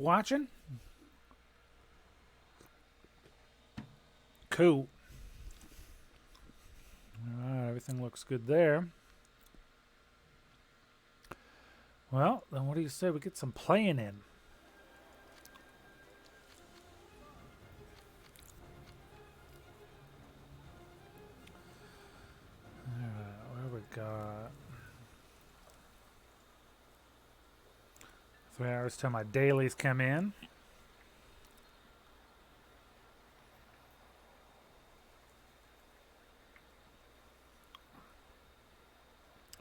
Watching? Cool. Alright, everything looks good there. Well, then what do you say we get some playing in? Alright, what do we got? 3 hours till my dailies come in.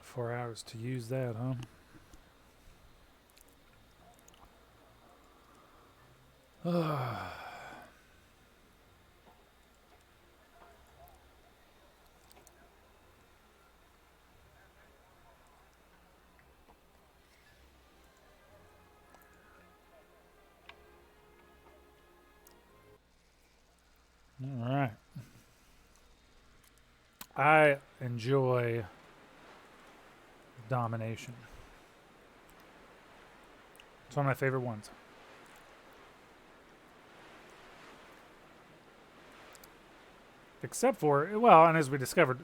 Four hours to use that, huh? All right. I enjoy domination. It's one of my favorite ones. Except for, well, and as we discovered,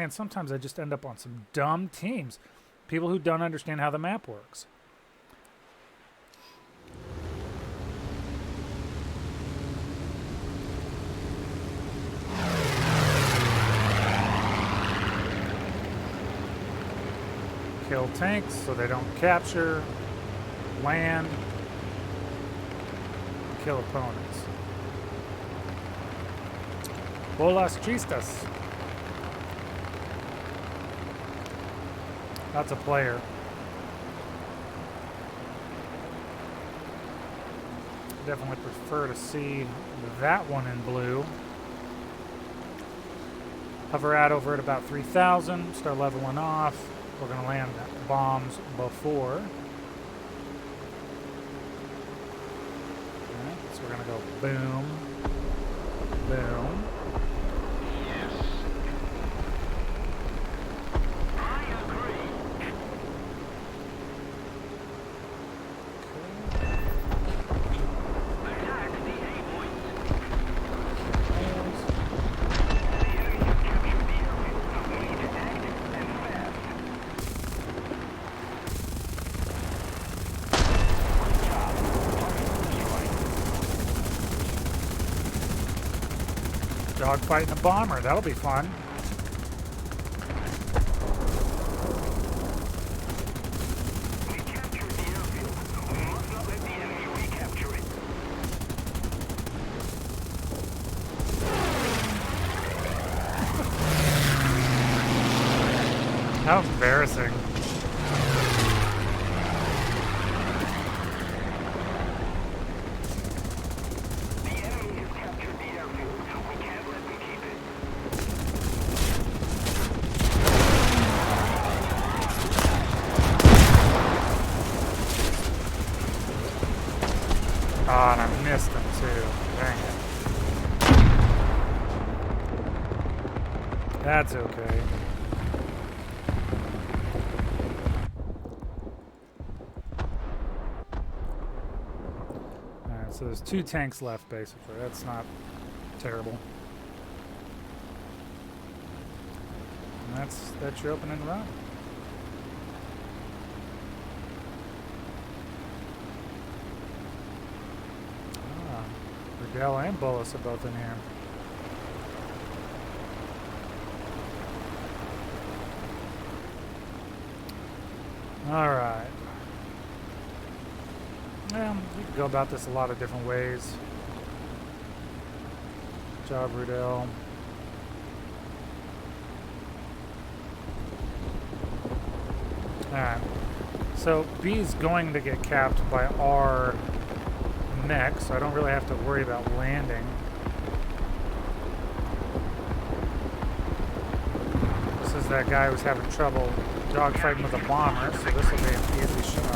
sometimes I just end up on some dumb teams. People who don't understand how the map works. Kill tanks so they don't capture land. Kill opponents. Bolas Tristas. That's a player. Definitely prefer to see that one in blue. Hover out over at about 3,000. Start leveling off. We're going to land bombs before. Alright, so we're going to go boom, boom. Dogfighting a bomber, that'll be fun. We captured the airfield. We must not let the enemy recapture it. How embarrassing. Oh, and I missed him too. Dang it. That's okay. Alright, so there's 2 tanks left basically. That's not terrible. And that's your opening run. Riddell and Bullis are both in here. Alright. Yeah, you can go about this a lot of different ways. Good job, Riddell. Alright. So B's going to get capped by our mech, so I don't really have to worry about landing. This is that guy who's having trouble dogfighting with a bomber, so this will be an easy shot.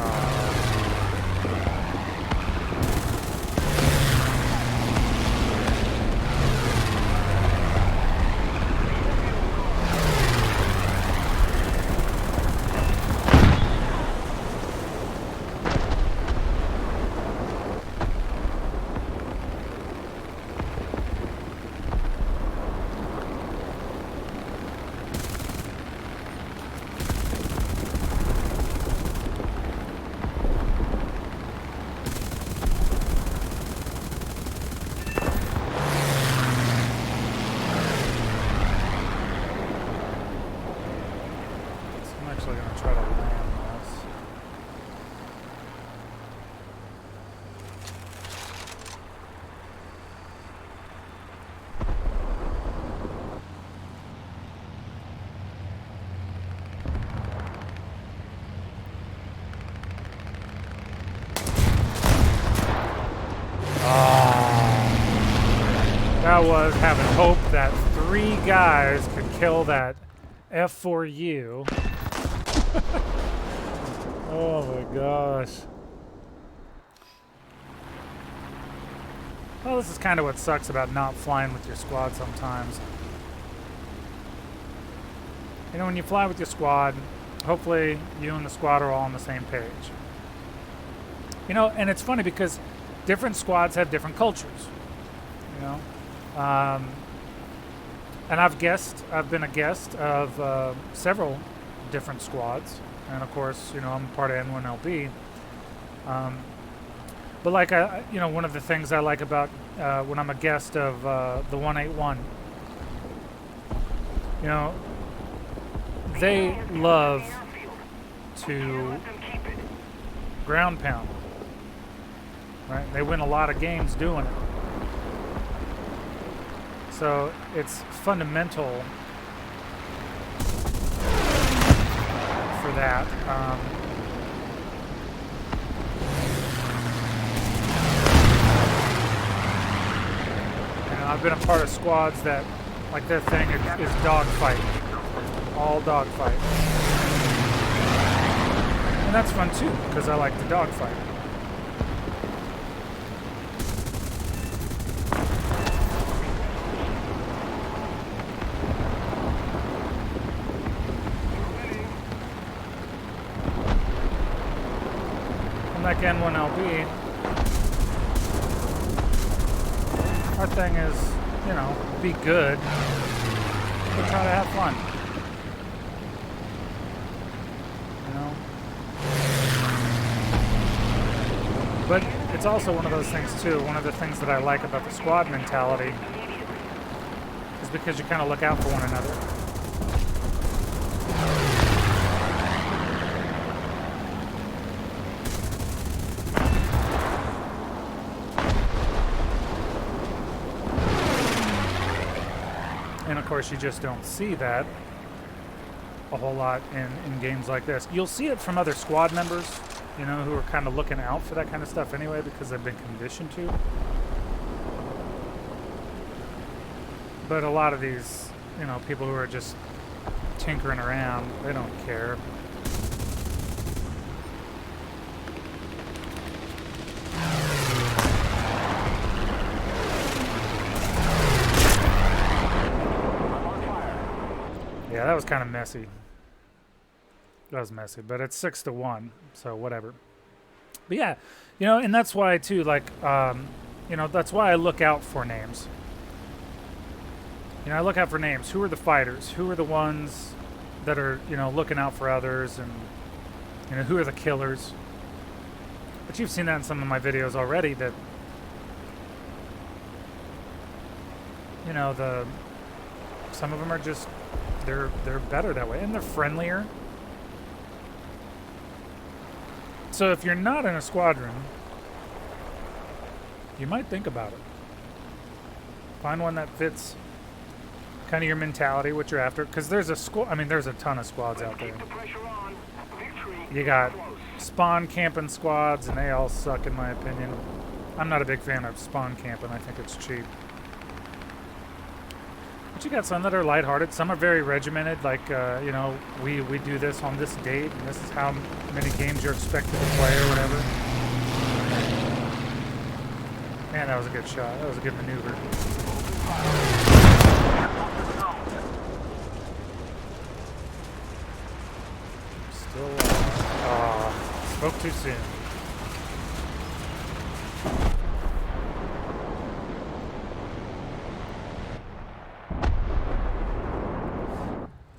I was having hope that 3 guys could kill that F4U. Oh my gosh. Well, this is kind of what sucks about not flying with your squad sometimes. You know, when you fly with your squad, hopefully you and the squad are all on the same page. You know, and it's funny because different squads have different cultures. You know, and I've been a guest of several different squads, and of course, you know, I'm part of N1LB. But like you know, one of the things I like about when I'm a guest of the 181, you know, they love to ground pound. Right? They win a lot of games doing it. So it's fundamental for that. And I've been a part of squads that, like, their thing is dogfight. All dogfight. And that's fun too, because I like to dogfight. Like N1LB, our thing is, you know, be good, but try to have fun. You know? But it's also one of those things too, one of the things that I like about the squad mentality is because you kind of look out for one another. And of course, you just don't see that a whole lot in games like this. You'll see it from other squad members, you know, who are kind of looking out for that kind of stuff anyway because they've been conditioned to. But a lot of these, you know, people who are just tinkering around, they don't care. Yeah, that was kind of messy. That was messy, but it's 6-1, so whatever. But yeah, you know, and that's why too, like, you know, that's why I look out for names. You know, I look out for names. Who are the fighters? Who are the ones that are, you know, looking out for others? And, you know, who are the killers? But you've seen that in some of my videos already that, you know, some of them are just, they're better that way, and they're friendlier. So if you're not in a squadron, you might think about it. Find one that fits kind of your mentality, what you're after, because there's a squad. I mean, there's a ton of squads out there. You got spawn camping squads, and they all suck, in my opinion. I'm not a big fan of spawn camping. I think it's cheap. But you got some that are lighthearted. Some are very regimented, like, you know, we do this on this date, and this is how many games you're expected to play or whatever. Man, that was a good shot. That was a good maneuver. Still spoke too soon.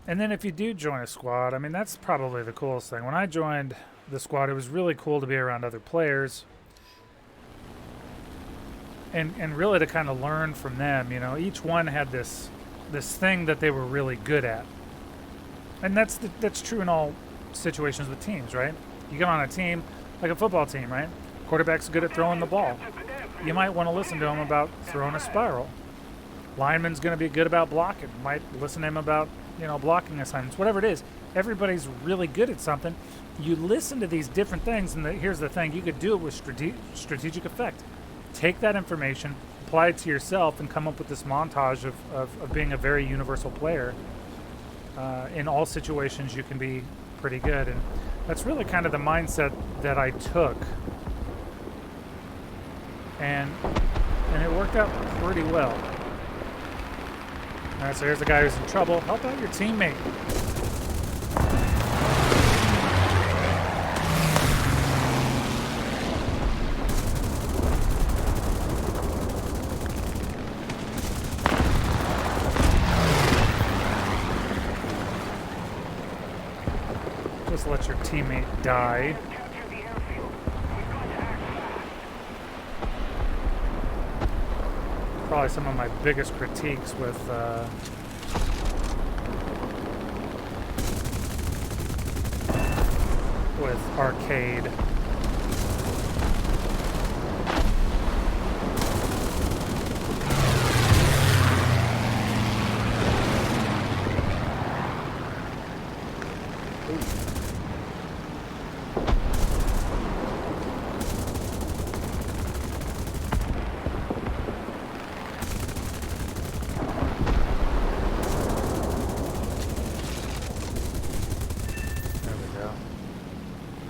And then if you do join a squad, I mean, that's probably the coolest thing. When I joined the squad, it was really cool to be around other players and really to kind of learn from them. You know, each one had this thing that they were really good at. And that's true in all situations with teams, right? You get on a team, like a football team, right? Quarterback's good at throwing the ball. You might want to listen to him about throwing a spiral. Lineman's going to be good about blocking. Might listen to him about, you know, blocking assignments, whatever it is. Everybody's really good at something. You listen to these different things, and here's the thing. You could do it with strategic effect. Take that information, apply it to yourself and come up with this montage of being a very universal player. In all situations, you can be pretty good. And that's really kind of the mindset that I took. And it worked out pretty well. All right, so here's a guy who's in trouble. Help out your teammate. Just let your teammate die. Capture the airfield. We've got to act fast. Probably some of my biggest critiques with arcade.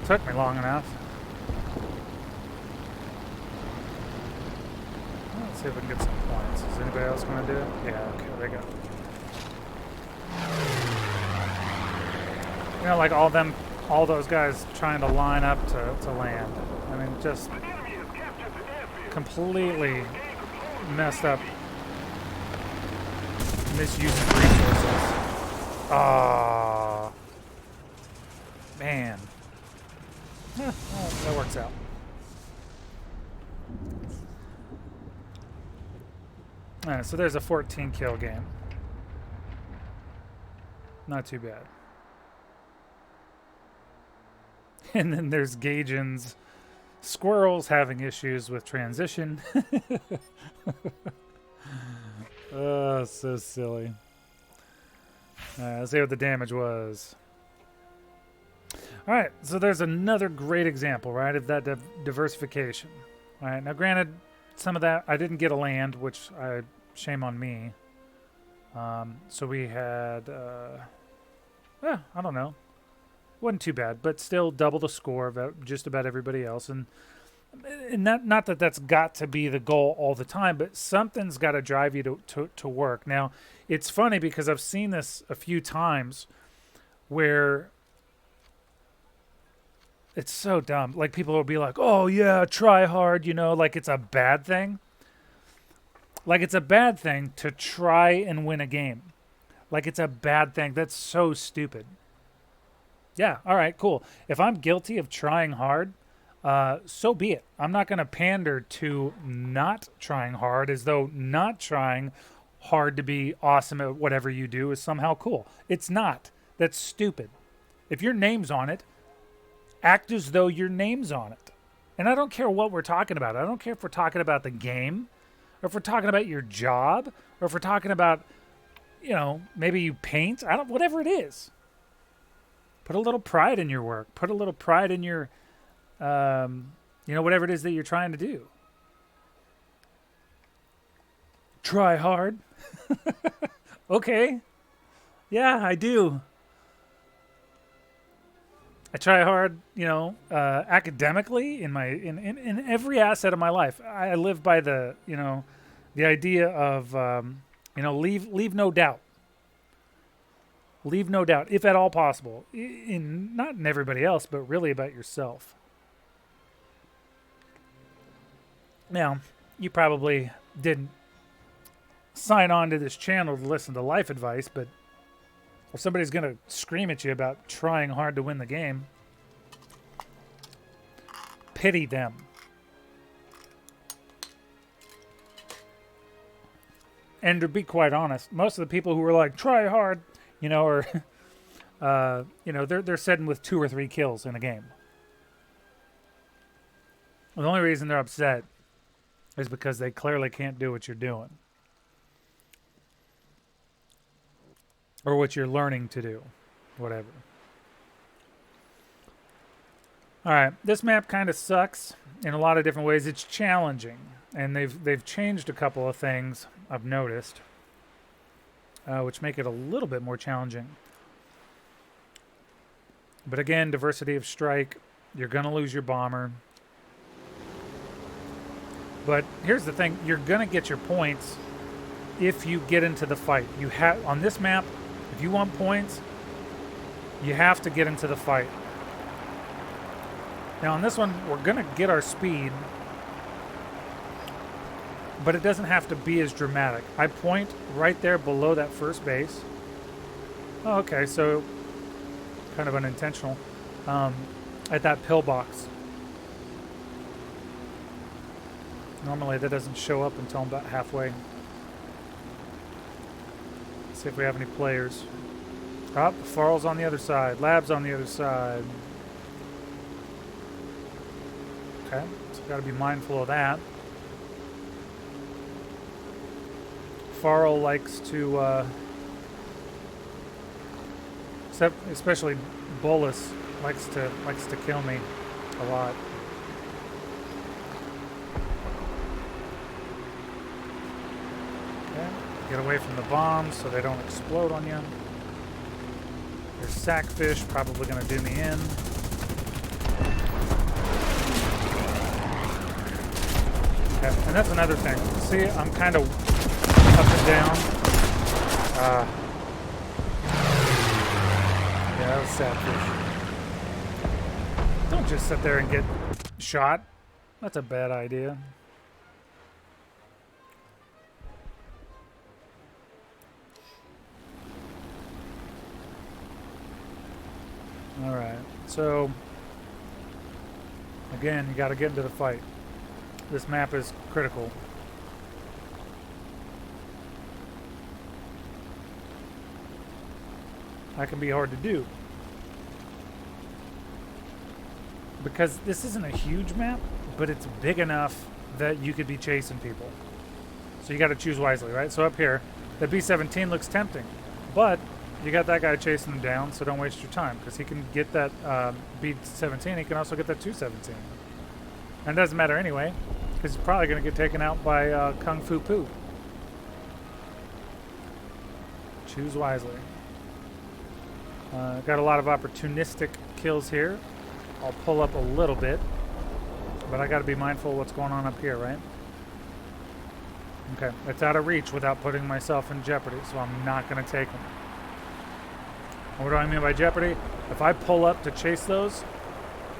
Took me long enough. Let's see if we can get some points. Is anybody else going to do it? Yeah, okay, there we go. You know, like all those guys trying to line up to land. I mean, just The enemy has captured the airfield. completely messed up, misusing resources. Ah, man. Yeah, well, that works out. Alright, so there's a 14 kill game. Not too bad. And then there's Gaijin's squirrels having issues with transition. Oh, so silly. Let's see what the damage was. All right, so there's another great example, right, of that diversification. All right, now granted, some of that I didn't get a land, which shame on me. So we had, I don't know, wasn't too bad, but still double the score of just about everybody else. And not that that's got to be the goal all the time, but something's got to drive you to work. Now, it's funny because I've seen this a few times where it's so dumb. Like, people will be like, oh, yeah, try hard, you know, like it's a bad thing. Like, it's a bad thing to try and win a game. Like, it's a bad thing. That's so stupid. Yeah, all right, cool. If I'm guilty of trying hard, so be it. I'm not going to pander to not trying hard as though not trying hard to be awesome at whatever you do is somehow cool. It's not. That's stupid. If your name's on it, act as though your name's on it. And I don't care what we're talking about. I don't care if we're talking about the game, or if we're talking about your job, or if we're talking about, you know, maybe you paint. Whatever it is. Put a little pride in your work. Put a little pride in your, you know, whatever it is that you're trying to do. Try hard. Okay. Yeah, I do. I try hard, you know, academically in every asset of my life. I live by the, you know, the idea of, you know, leave no doubt. Leave no doubt, if at all possible, not in everybody else, but really about yourself. Now, you probably didn't sign on to this channel to listen to life advice, but if somebody's going to scream at you about trying hard to win the game, pity them. And to be quite honest, most of the people who are like, try hard, you know, or, you know, they're sitting with 2 or 3 kills in a game. The only reason they're upset is because they clearly can't do what you're doing. Or what you're learning to do. Whatever. Alright, this map kind of sucks in a lot of different ways. It's challenging. and they've changed a couple of things I've noticed, which make it a little bit more challenging. But again, diversity of strike, you're going to lose your bomber. But here's the thing, you're going to get your points if you get into the fight. You have on this map, if you want points, you have to get into the fight. Now on this one, we're going to get our speed, but it doesn't have to be as dramatic. I point right there below that first base. Oh, okay, so kind of unintentional. At that pillbox. Normally that doesn't show up until I'm about halfway. Let's see if we have any players. Oh, Farrell's on the other side. Lab's on the other side. Okay, so got to be mindful of that. Farrell likes to, especially Bolus likes to kill me a lot. Okay, get away from the bombs so they don't explode on you. There's sackfish, probably going to do me in. Okay, and that's another thing. See, I'm kind of up and down. Yeah, that was sackfish. Don't just sit there and get shot. That's a bad idea. Alright, so again, you got to get into the fight. This map is critical. That can be hard to do. Because this isn't a huge map, but it's big enough that you could be chasing people. So you got to choose wisely, right? So up here, the B-17 looks tempting, but you got that guy chasing him down, so don't waste your time, because he can get that B-17, he can also get that 217. And it doesn't matter anyway, because he's probably going to get taken out by Kung Fu Poo. Choose wisely. Got a lot of opportunistic kills here. I'll pull up a little bit, but I got to be mindful of what's going on up here, right? Okay, it's out of reach without putting myself in jeopardy, so I'm not going to take them. What do I mean by jeopardy? If I pull up to chase those,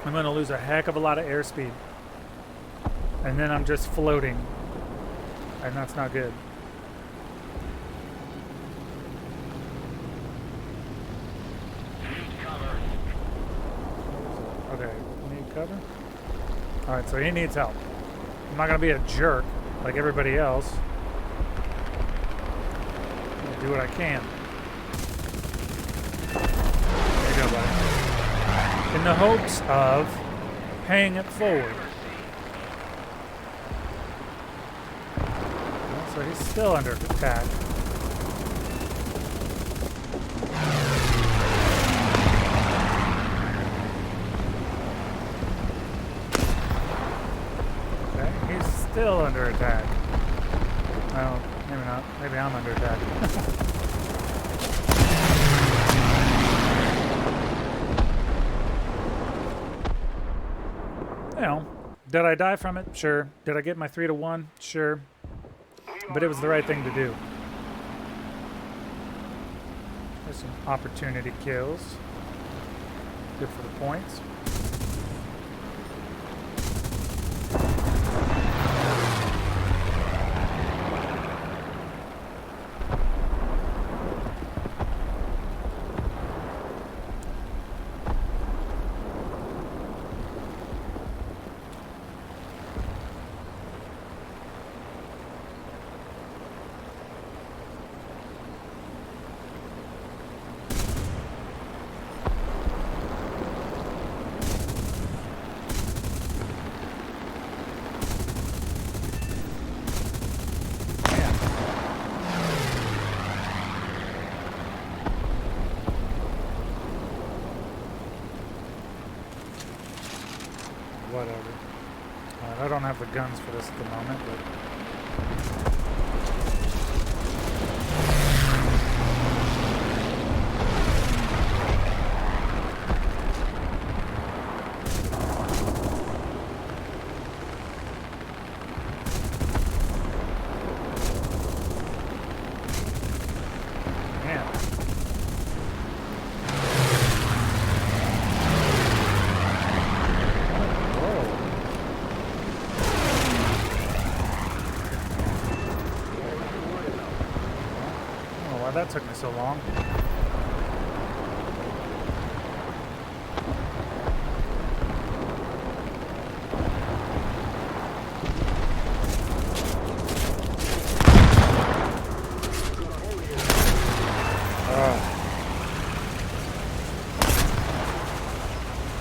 I'm going to lose a heck of a lot of airspeed. And then I'm just floating, and that's not good. Okay, need cover? Alright, so he needs help. I'm not going to be a jerk like everybody else. I'm going to do what I can. There you go, buddy. In the hopes of paying it forward. Well, so he's still under attack. Still under attack. Well, maybe not. Maybe I'm under attack. You know, did I die from it? Sure. Did I get my 3-1? Sure. But it was the right thing to do. There's some opportunity kills. Good for the points. guns for this at the moment, but that took me so long.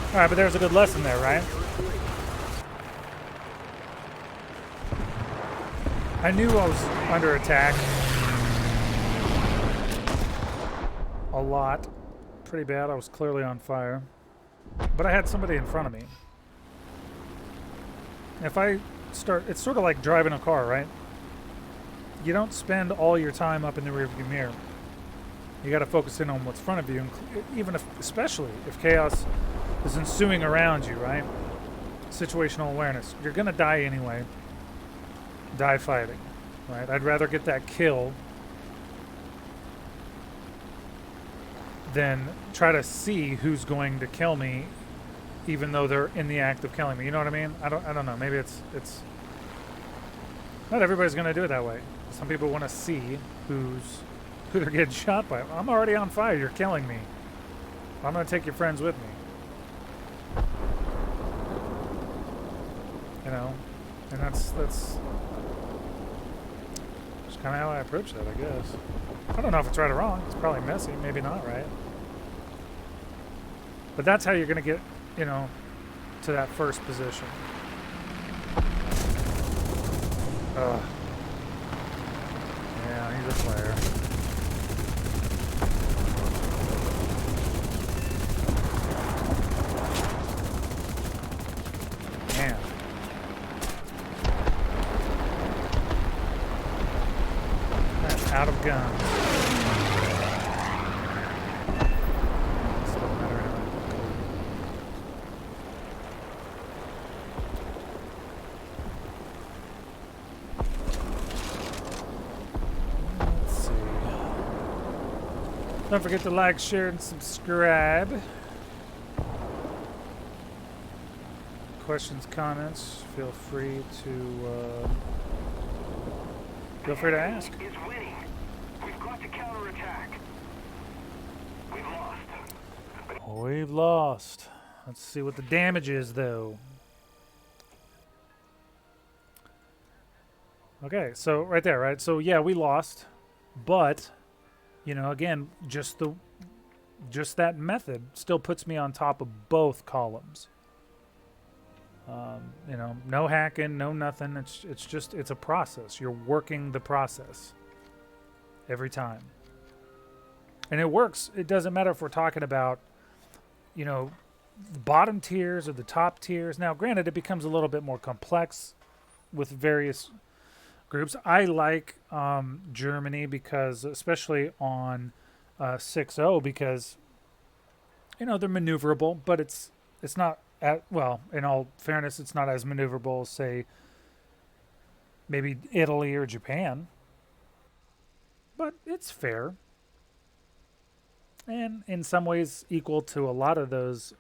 All right, but there's a good lesson there, right? I knew I was under attack. A lot. Pretty bad. I was clearly on fire. But I had somebody in front of me. If I start... It's sort of like driving a car, right? You don't spend all your time up in the rearview mirror. You got to focus in on what's in front of you, even if, especially if chaos is ensuing around you, right? Situational awareness. You're going to die anyway. Die fighting, right? I'd rather get that kill than try to see who's going to kill me, even though they're in the act of killing me. You know what I mean? I don't know. Maybe it's not everybody's going to do it that way. Some people want to see who they're getting shot by. I'm already on fire. You're killing me. I'm going to take your friends with me. You know, and that's just kind of how I approach that, I guess. I don't know if it's right or wrong. It's probably messy. Maybe not, right? But that's how you're going to get, you know, to that first position. Yeah, he's a player. Man. That's out of guns. Don't forget to like, share, and subscribe. Questions, comments, feel free to ask. Is winning. We've got to counterattack. We've lost. We've lost. Let's see what the damage is, though. Okay, so right there, right? So yeah, we lost, but you know, again, just that method still puts me on top of both columns. You know, no hacking, no nothing. It's a process. You're working the process every time, and it works. It doesn't matter if we're talking about, you know, the bottom tiers or the top tiers. Now, granted, it becomes a little bit more complex with various groups. I like Germany because, especially on 6.0, because, you know, they're maneuverable, but it's not well, in all fairness, it's not as maneuverable as, say, maybe Italy or Japan, but it's fair, and in some ways equal to a lot of those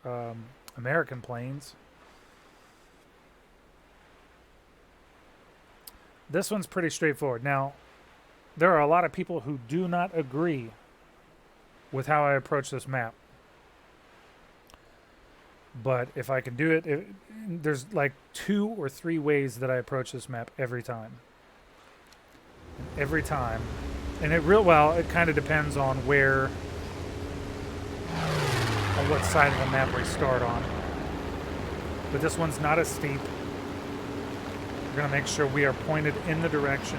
American planes. This one's pretty straightforward. Now, there are a lot of people who do not agree with how I approach this map. But if I can do it, there's like 2 or 3 ways that I approach this map every time. Every time. And it kind of depends on on what side of the map we start on. But this one's not as steep. We're going to make sure we are pointed in the direction.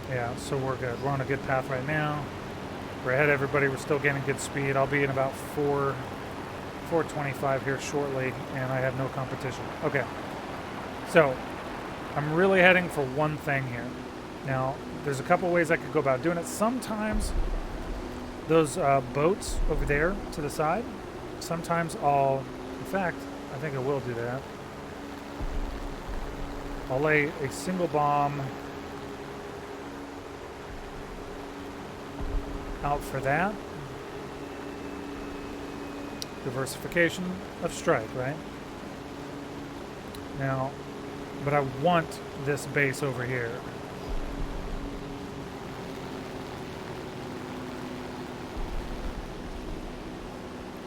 Yeah, so we're good. We're on a good path right now. We're ahead of everybody. We're still getting good speed. I'll be in about 425 here shortly, and I have no competition. Okay. So, I'm really heading for one thing here. Now, there's a couple ways I could go about doing it. Sometimes those boats over there to the side, sometimes in fact, I think I will do that. I'll lay a single bomb out for that. Diversification of strike, right? Now, but I want this base over here.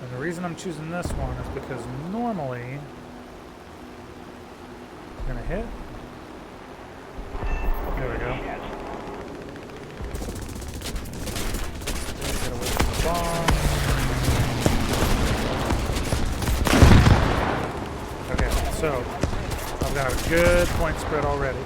And the reason I'm choosing this one is because normally it's gonna hit. There we go. Get away from the bomb. Okay, so I've got a good point spread already.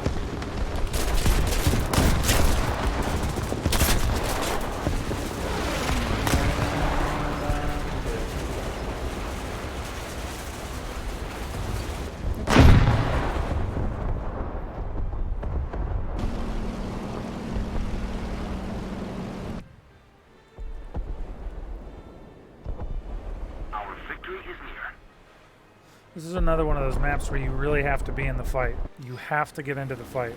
This is another one of those maps where you really have to be in the fight. You have to get into the fight.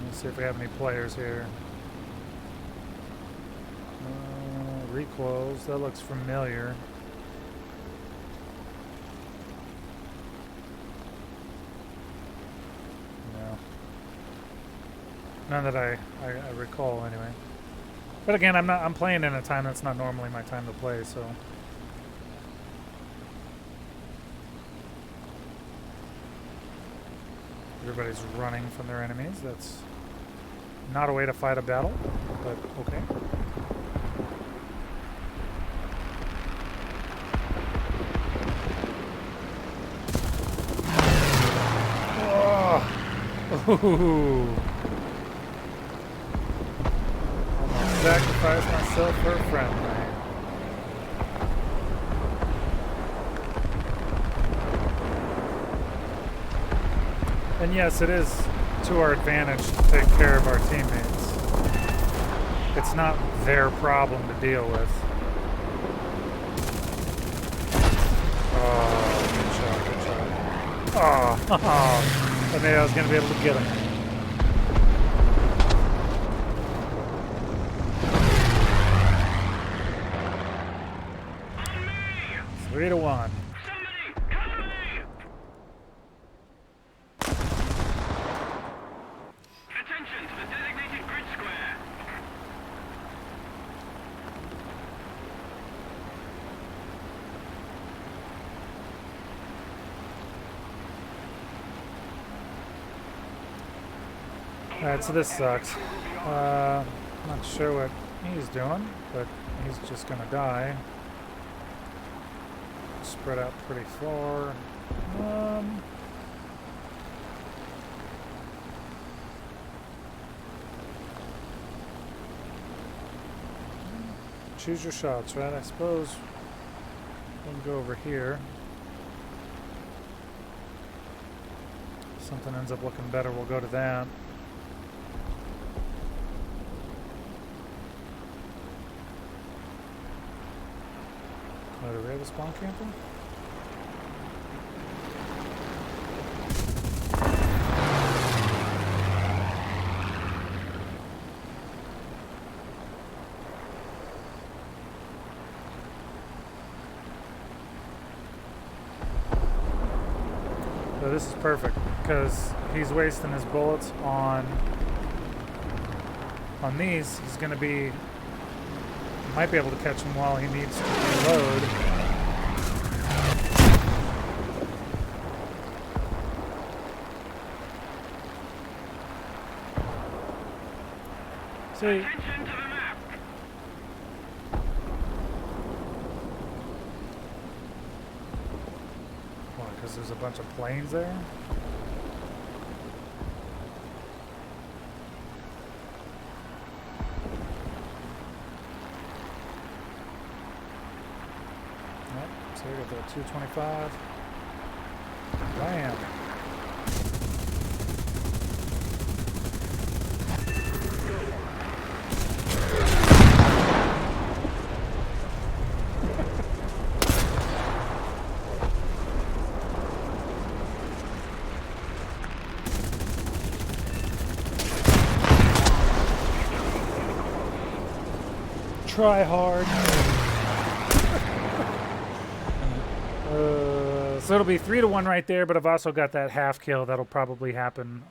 Let's see if we have any players here. Recoils, that looks familiar. None that I recall, anyway. But again, I'm playing in a time that's not normally my time to play, so. Everybody's running from their enemies. That's not a way to fight a battle, but okay. Oh! Ooh. Sacrifice myself for a friend, man. And yes, it is to our advantage to take care of our teammates. It's not their problem to deal with. Oh, good shot, good shot. Oh, I knew I was going to be able to get him. 3-1. Somebody, cover me! Attention to the designated grid square. Alright, so this sucks. Not sure what he's doing, but he's just gonna die. Spread out pretty far. Choose your shots, right? I suppose we'll go over here. If something ends up looking better, we'll go to that. Oh, do we have a spawn camper? So this is perfect because he's wasting his bullets on these. He's going to be might be able to catch him while he needs to reload. See, Attention to the map. why? Because there's a bunch of planes there. So we got that 225. Bam. Try hard. So it'll be 3-1 right there, but I've also got that half kill that'll probably happen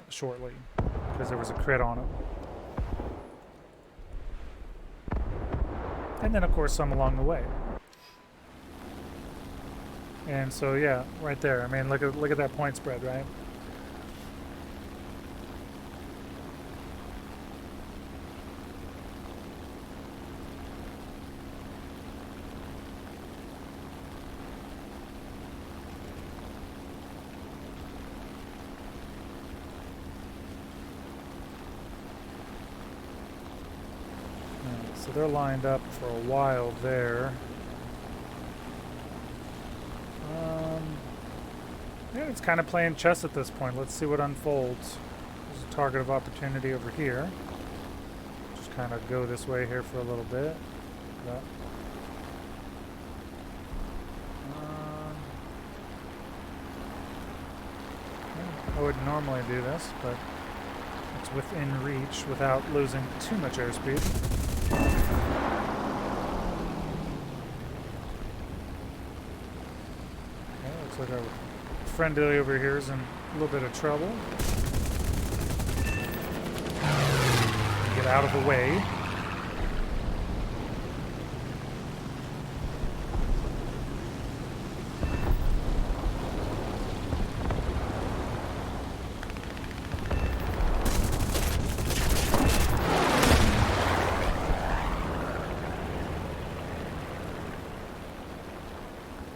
shortly because there was a crit on it. And then, of course, some along the way. And so, yeah, right there. I mean, look at that point spread, right? So they're lined up for a while there. Yeah, it's kind of playing chess at this point. Let's see what unfolds. There's a target of opportunity over here. Just kind of go this way here for a little bit. But, I wouldn't normally do this, but it's within reach without losing too much airspeed. Okay, looks like our friendly over here is in a little bit of trouble. Get out of the way.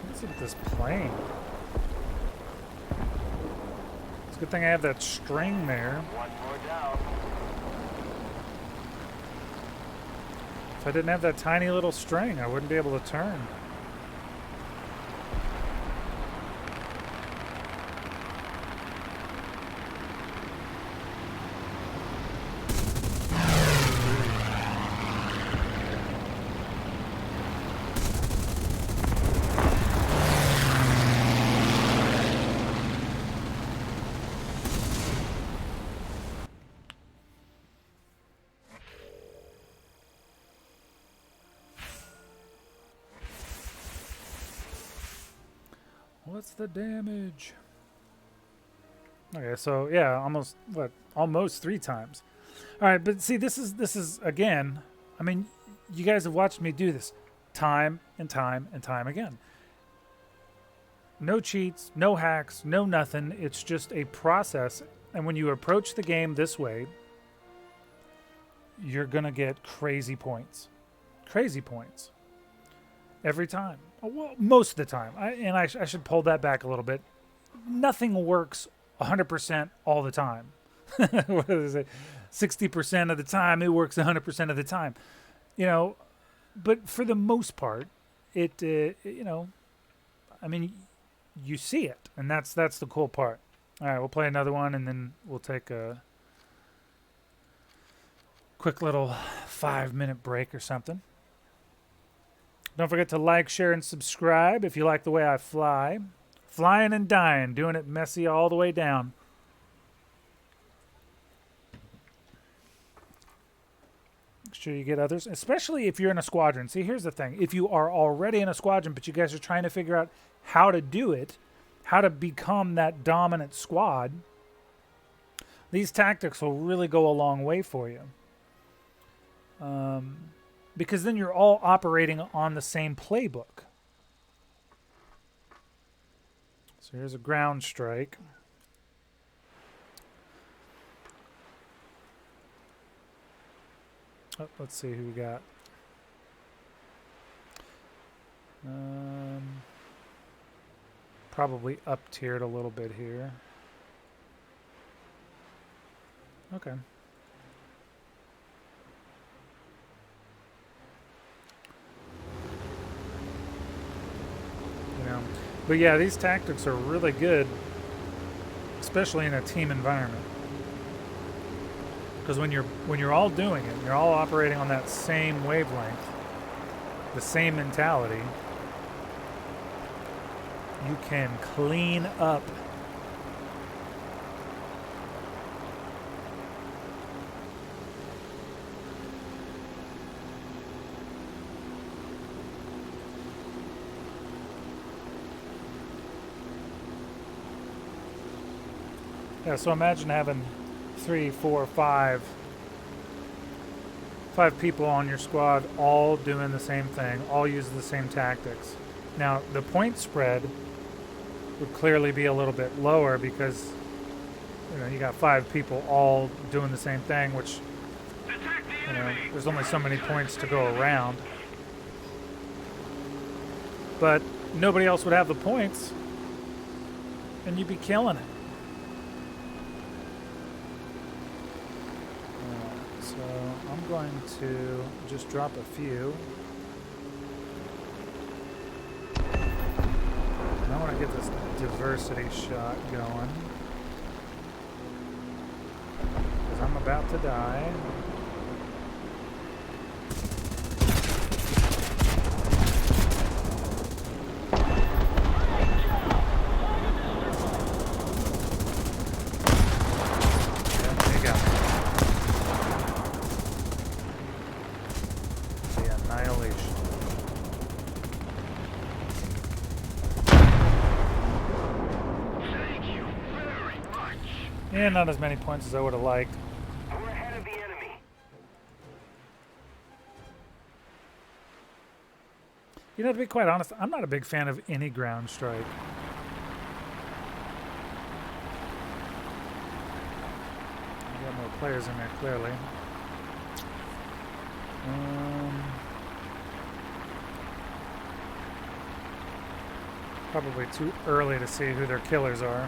Let's look at this plane. It's a good thing I have that string there. One more down. If I didn't have that tiny little string, I wouldn't be able to turn. What's the damage? Okay, so yeah, almost 3 times. All right, but see, this is again. I mean, you guys have watched me do this time and time and time again. No cheats, no hacks, no nothing. It's just a process, and when you approach the game this way, you're gonna get crazy points. Crazy points. Every time. Well, most of the time. I should pull that back a little bit. Nothing works 100% all the time. What is it? 60% of the time, it works 100% of the time. You know, but for the most part, it, you know, I mean, you see it. And that's the cool part. All right, we'll play another one, and then we'll take a quick little 5-minute break or something. Don't forget to like, share, and subscribe if you like the way I fly. Flying and dying, doing it messy all the way down. Make sure you get others, especially if you're in a squadron. See, here's the thing. If you are already in a squadron, but you guys are trying to figure out how to do it, how to become that dominant squad, these tactics will really go a long way for you. Because then you're all operating on the same playbook. So here's a ground strike. Oh, let's see who we got. Probably up tiered a little bit here. Okay. But yeah, these tactics are really good, especially in a team environment. Because when you're all doing it, you're all operating on that same wavelength, the same mentality, you can clean up. Yeah, so imagine having 3, 4, 5 people on your squad all doing the same thing, all using the same tactics. Now, the point spread would clearly be a little bit lower because you got 5 people all doing the same thing, which there's only so many points to go around. But nobody else would have the points, and you'd be killing it. So I'm going to just drop a few. I want to get this diversity shot going, because I'm about to die. Yeah, not as many points as I would have liked. We're ahead of the enemy. To be quite honest, I'm not a big fan of any ground strike. We got more players in there, clearly. Probably too early to see who their killers are.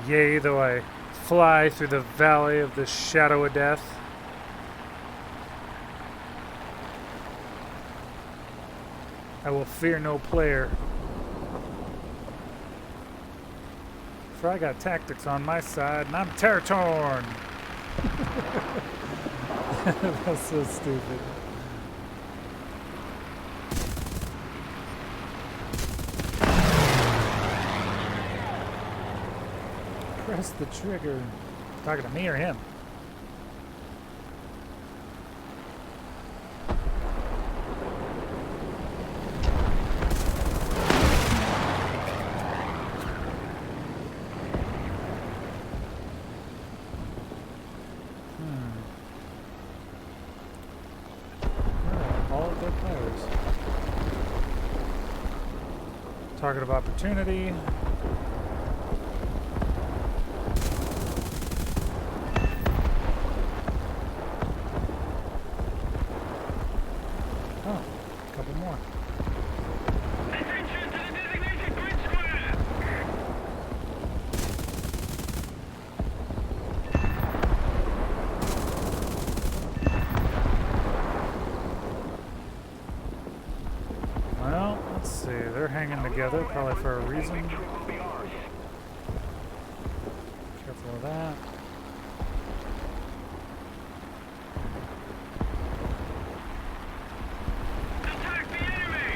Yea, though I fly through the valley of the shadow of death. I will fear no player. For I got tactics on my side, and I'm Teratorn. That's so stupid. Press the trigger. Talking to me or him? All of their players. Target of opportunity. Together, probably for a reason. Careful of that. Attack the enemy!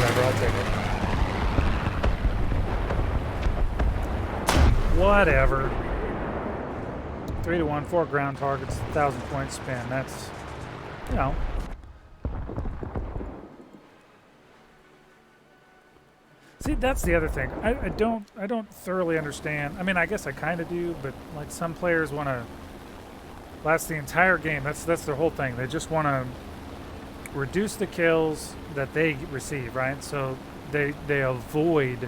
Whatever, I'll take it. Whatever. 3-1, 4 ground targets, 1,000 point spin. That's, you know. See, that's the other thing. I don't thoroughly understand. I mean, I guess I kind of do, but like some players want to last the entire game. That's their whole thing. They just want to reduce the kills that they receive, right? So they avoid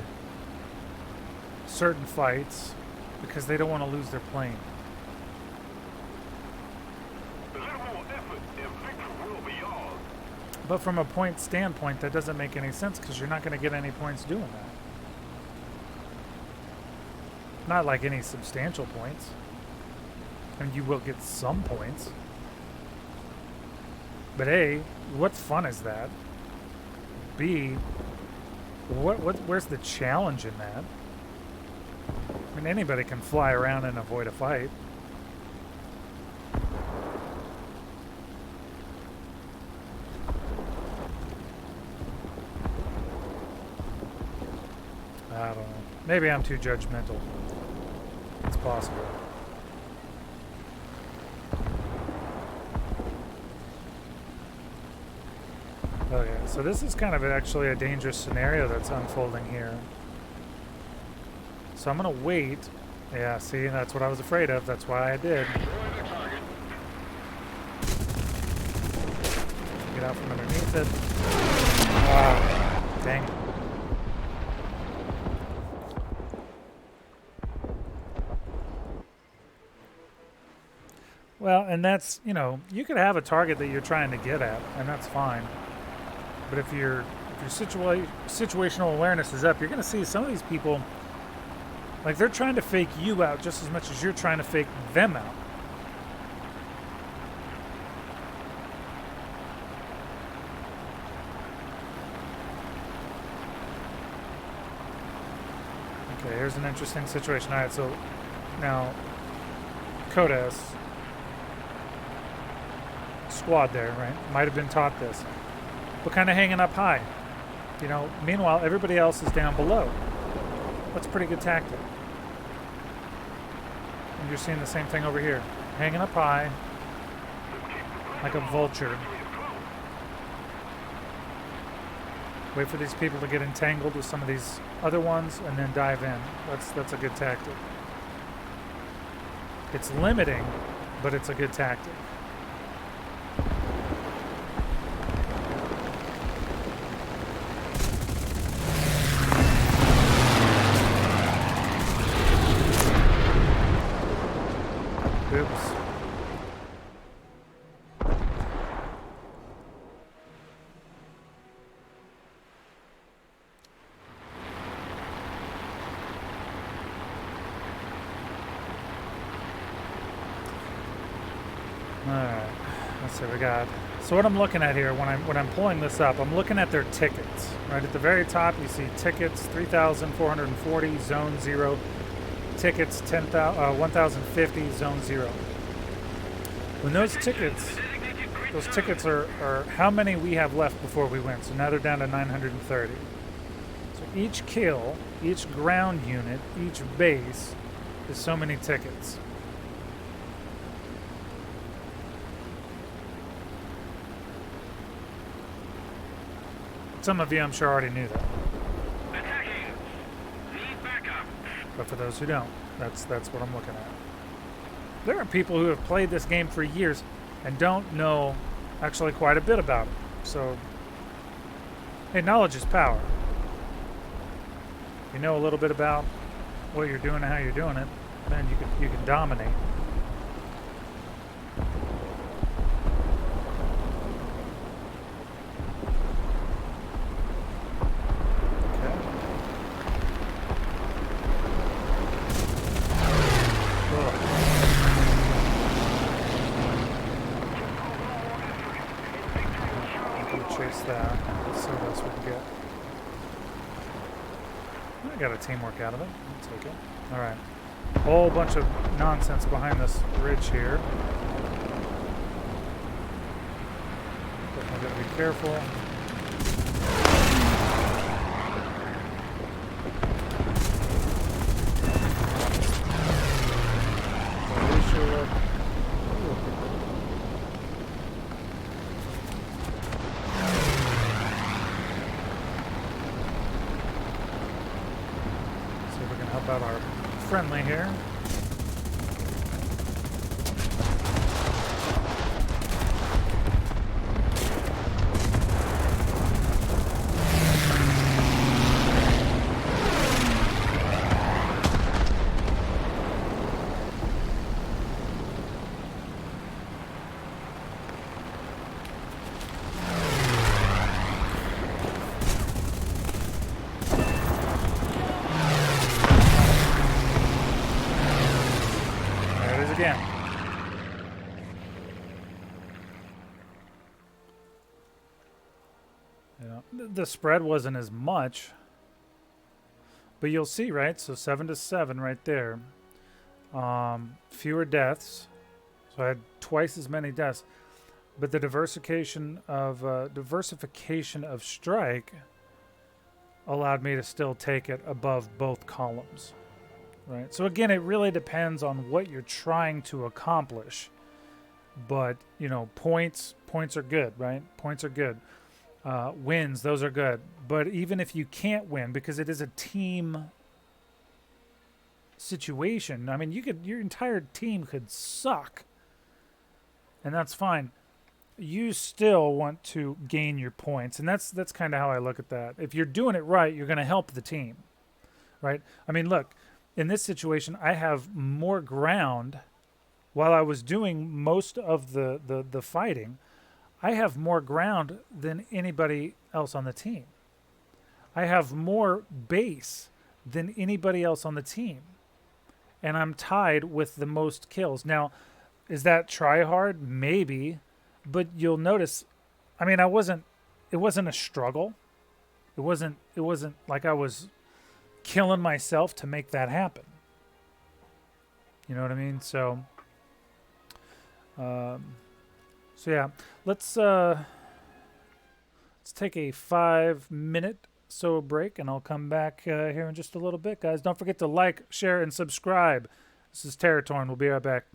certain fights because they don't want to lose their plane. But from a point standpoint, that doesn't make any sense because you're not going to get any points doing that. Not like any substantial points. And you will get some points. But A, what fun is that? B, where's the challenge in that? I mean, anybody can fly around and avoid a fight. I don't know. Maybe I'm too judgmental. It's possible. Okay, so this is kind of actually a dangerous scenario that's unfolding here. So I'm gonna wait. Yeah, see, that's what I was afraid of. That's why I did. Get out from underneath it. Ah, dang it. Well, and that's, you know, you could have a target that you're trying to get at, and that's fine. But if your situational awareness is up, you're going to see some of these people, like they're trying to fake you out just as much as you're trying to fake them out. Okay, here's an interesting situation. All right, so now Kodas squad there, right? Might have been taught this. But kind of hanging up high. You know, meanwhile, everybody else is down below. That's a pretty good tactic. And you're seeing the same thing over here. Hanging up high, like a vulture. Wait for these people to get entangled with some of these other ones and then dive in. That's a good tactic. It's limiting, but it's a good tactic. Oops. Alright, let's see what we got. So what I'm looking at here when I'm pulling this up, I'm looking at their tickets. Right at the very top you see tickets 3,440, zone 0. Tickets 1,050, zone 0. When those tickets are how many we have left before we win. So now they're down to 930. So each kill, each ground unit, each base is so many tickets. Some of you, I'm sure, already knew that. But for those who don't, that's what I'm looking at. There are people who have played this game for years and don't know actually quite a bit about it. So, hey, knowledge is power. You know a little bit about what you're doing and how you're doing it, then you can dominate. I got a teamwork out of it. I'll take it. All right. Whole bunch of nonsense behind this ridge here. Definitely got to be careful. help out our friendly here. Again. The spread wasn't as much, but you'll see, right? So 7-7 right there. Fewer deaths, so I had twice as many deaths. But the diversification of strike allowed me to still take it above both columns. Right. So again, it really depends on what you're trying to accomplish. But, you know, points are good, right? Points are good. Wins, those are good. But even if you can't win, because it is a team situation, I mean, your entire team could suck. And that's fine. You still want to gain your points. And that's kind of how I look at that. If you're doing it right, you're going to help the team. Right? I mean, look. In this situation, I have more ground. While I was doing most of the fighting, I have more ground than anybody else on the team. I have more base than anybody else on the team. And I'm tied with the most kills. Now, is that try hard? Maybe. But you'll notice, I mean, it wasn't a struggle. It wasn't like I was killing myself to make that happen. You know what I mean? So yeah, let's take a 5-minute break, and I'll come back here in just a little bit, guys. Don't forget to like, share, and subscribe. This is Teratorn. We'll be right back.